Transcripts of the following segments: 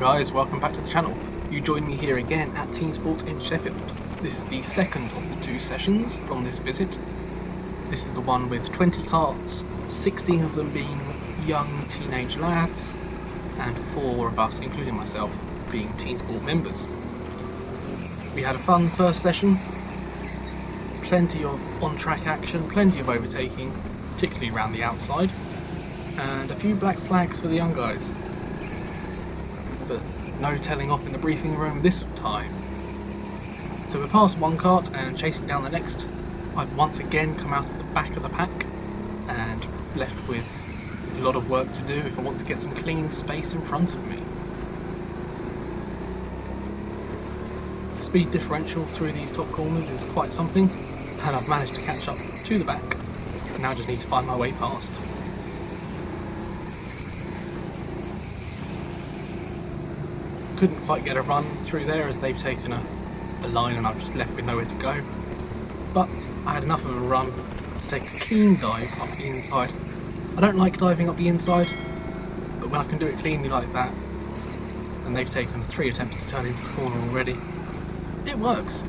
guys, welcome back to the channel. You join me here again at TeamSport in Sheffield. This is the second of the two sessions from this visit. This is the one with 20 karts, 16 of them being young teenage lads, and 4 of us, including myself, being TeamSport members. We had a fun first session, plenty of on-track action, plenty of overtaking, particularly around the outside, and a few black flags for the young guys. But no telling off in the briefing room this time. So we're past one kart and chasing down the next. I've once again come out at the back of the pack and left with a lot of work to do if I want to get some clean space in front of me. The speed differential through these top corners is quite something, and I've managed to catch up to the back. Now just need to find my way past. Couldn't quite get a run through there as they've taken a line and I'm just left with nowhere to go. But I had enough of a run to take a clean dive up the inside. I don't like diving up the inside, but when I can do it cleanly like that, and they've taken 3 attempts to turn into the corner already, it works.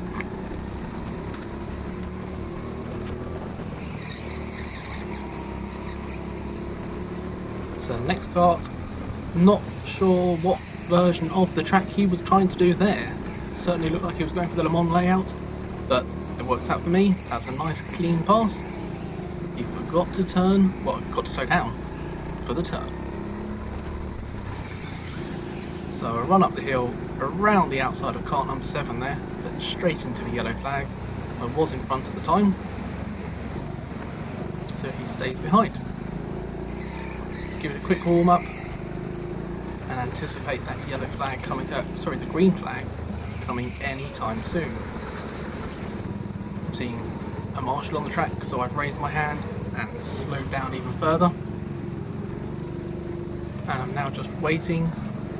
So next kart, not sure what version of the track he was trying to do there. Certainly looked like he was going for the Le Mans layout, but it works out for me. That's a nice clean pass. He forgot to turn, well, got to slow down for the turn. So a run up the hill around the outside of kart number 7 there, but straight into the yellow flag. I was in front at the time, so he stays behind. Give it a quick warm up and anticipate that yellow flag coming, the green flag coming anytime soon. I'm seeing a marshal on the track, so I've raised my hand and slowed down even further. And I'm now just waiting.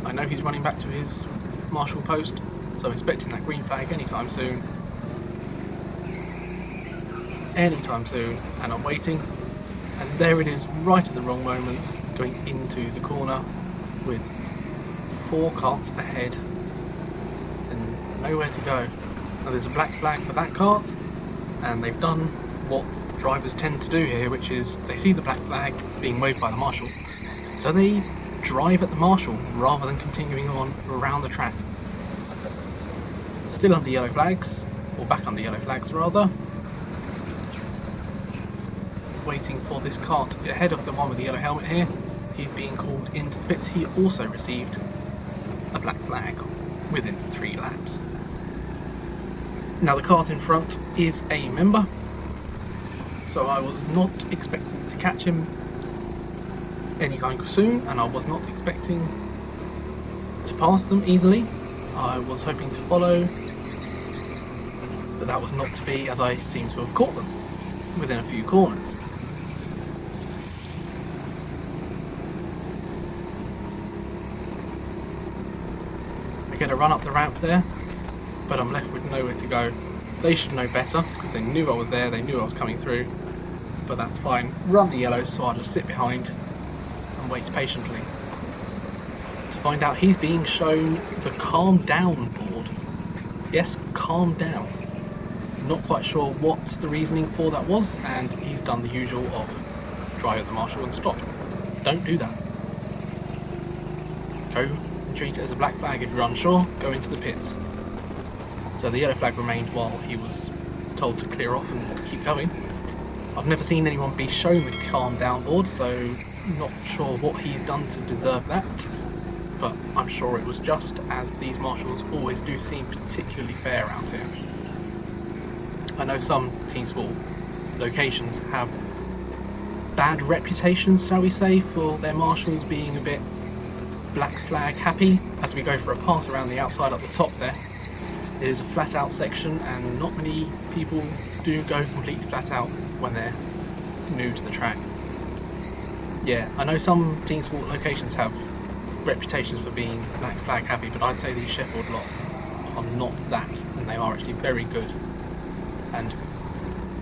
I know he's running back to his marshal post, so I'm expecting that green flag anytime soon. And I'm waiting. And there it is, right at the wrong moment, going into the corner with 4 karts ahead and nowhere to go. Now there's a black flag for that kart, and they've done what drivers tend to do here, which is they see the black flag being waved by the marshal, so they drive at the marshal rather than continuing on around the track. Still under yellow flags, or back under yellow flags rather. Waiting for this kart ahead of the one with the yellow helmet here. He's being called into the pits. He also received a black flag within 3 laps. Now the kart in front is a member, so I was not expecting to catch him anytime soon, and I was not expecting to pass them easily. I was hoping to follow, but that was not to be, as I seem to have caught them within a few corners. I get a run up the ramp there, but I'm left with nowhere to go. They should know better, because they knew I was there, they knew I was coming through, but that's fine. Run the yellows, so I'll just sit behind and wait patiently to find out he's being shown the calm down board. Yes, calm down. Not quite sure what the reasoning for that was, and he's done the usual of drive at the marshal and stop. Don't do that. Go and treat it as a black flag. If you're unsure, go into the pits. So the yellow flag remained while he was told to clear off and keep going. I've never seen anyone be shown the calm down board, so not sure what he's done to deserve that, but I'm sure it was just, as these marshals always do seem particularly fair around here. I know some TeamSport locations have bad reputations, shall we say, for their marshals being a bit black flag happy. As we go for a pass around the outside up the top there, it is a flat out section, and not many people do go completely flat out when they're new to the track. Yeah, I know some TeamSport locations have reputations for being black flag happy, but I'd say these Sheffield lot are not that, and they are actually very good. And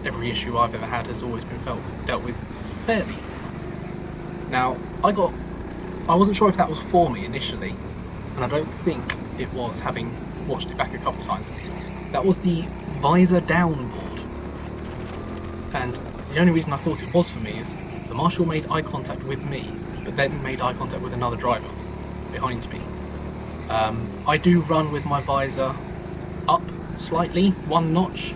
every issue I've ever had has always been dealt with fairly. Now, I wasn't sure if that was for me initially, and I don't think it was, having watched it back a couple of times. That was the visor down board, and the only reason I thought it was for me is the marshal made eye contact with me, but then made eye contact with another driver behind me. I do run with my visor up slightly, one notch.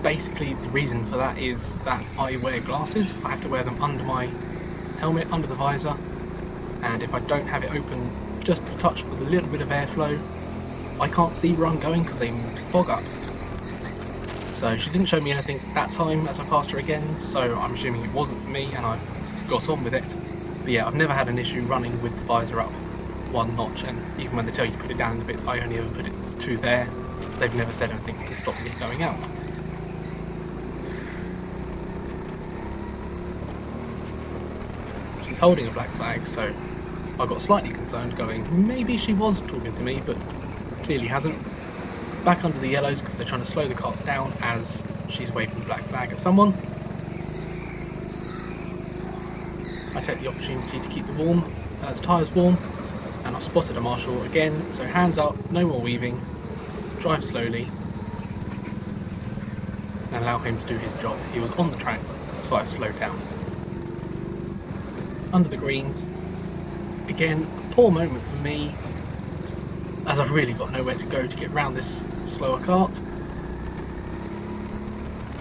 Basically the reason for that is that I wear glasses. I have to wear them under my helmet, under the visor, and if I don't have it open just a touch with a little bit of airflow, I can't see where I'm going because they fog up. So she didn't show me anything that time as I passed her again, so I'm assuming it wasn't for me and I got on with it. But yeah, I've never had an issue running with the visor up one notch, and even when they tell you to put it down in the bits, I only ever put it to there. They've never said anything to stop me going out. She's holding a black flag, so I got slightly concerned, going, maybe she was talking to me, but clearly hasn't. Back under the yellows because they're trying to slow the carts down as she's waving the black flag at someone. I take the opportunity to keep the tyres warm, and I've spotted a marshal again, so hands up, no more weaving, drive slowly, and allow him to do his job. He was on the track, so I slowed down. Under the greens, again, poor moment for me, as I've really got nowhere to go to get round this slower cart,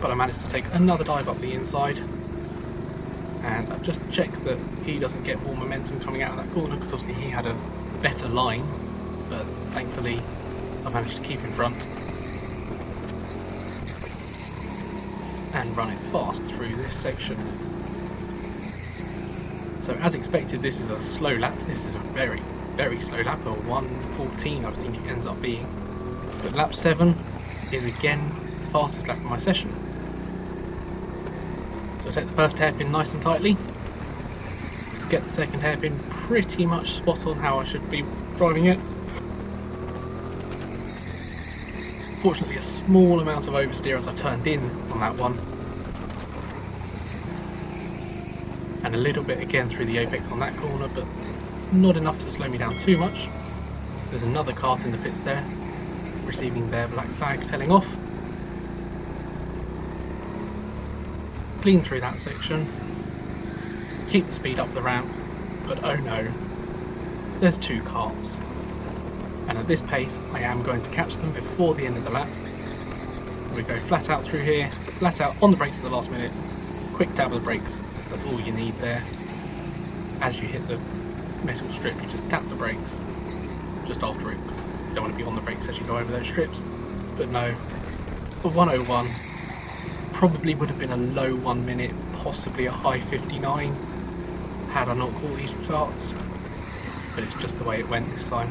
but I managed to take another dive up the inside, and I've just checked that he doesn't get more momentum coming out of that corner, because obviously he had a better line, but thankfully I managed to keep in front and run it fast through this section. So as expected, this is a slow lap. This is a very, very slow lap, a 1:14 I think it ends up being. But lap 7 is again the fastest lap of my session. So I take the first hairpin nice and tightly, get the second hairpin pretty much spot on how I should be driving it. Fortunately a small amount of oversteer as I turned in on that one, and a little bit again through the apex on that corner, but not enough to slow me down too much. There's another kart in the pits there, receiving their black flag telling off. Clean through that section, keep the speed up the ramp, but oh no, there's two karts, and at this pace I am going to catch them before the end of the lap. We go flat out through here, flat out on the brakes at the last minute, quick dab of the brakes, that's all you need there. As you hit the metal strip, you just tap the brakes just after it, because you don't want to be on the brakes as you go over those strips. But no, the 101 probably would have been a low 1 minute, possibly a high 59 had I not caught these charts, but it's just the way it went this time.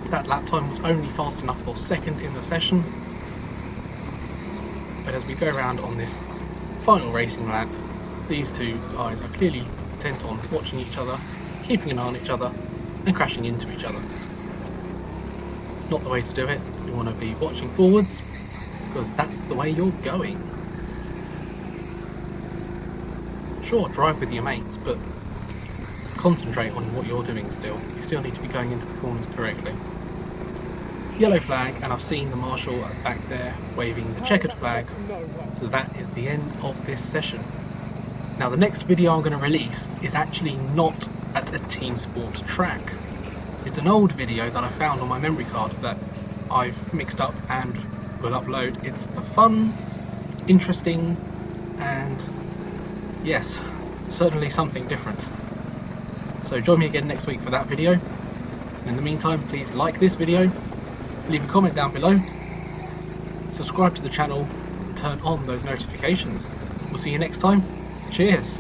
That lap time was only fast enough for second in the session, but as we go around on this final racing lap, these two guys are clearly intent on watching each other, keeping an eye on each other, and crashing into each other. It's not the way to do it. You want to be watching forwards, because that's the way you're going. Sure, drive with your mates, but concentrate on what you're doing still. You still need to be going into the corners correctly. Yellow flag, and I've seen the marshal back there waving the checkered flag, so that is the end of this session. Now the next video I'm going to release is actually not at a TeamSport track. It's an old video that I found on my memory card that I've mixed up and will upload. It's a fun, interesting, and yes, certainly something different. So join me again next week for that video. In the meantime, please like this video, leave a comment down below, subscribe to the channel, and turn on those notifications. We'll see you next time. Cheers!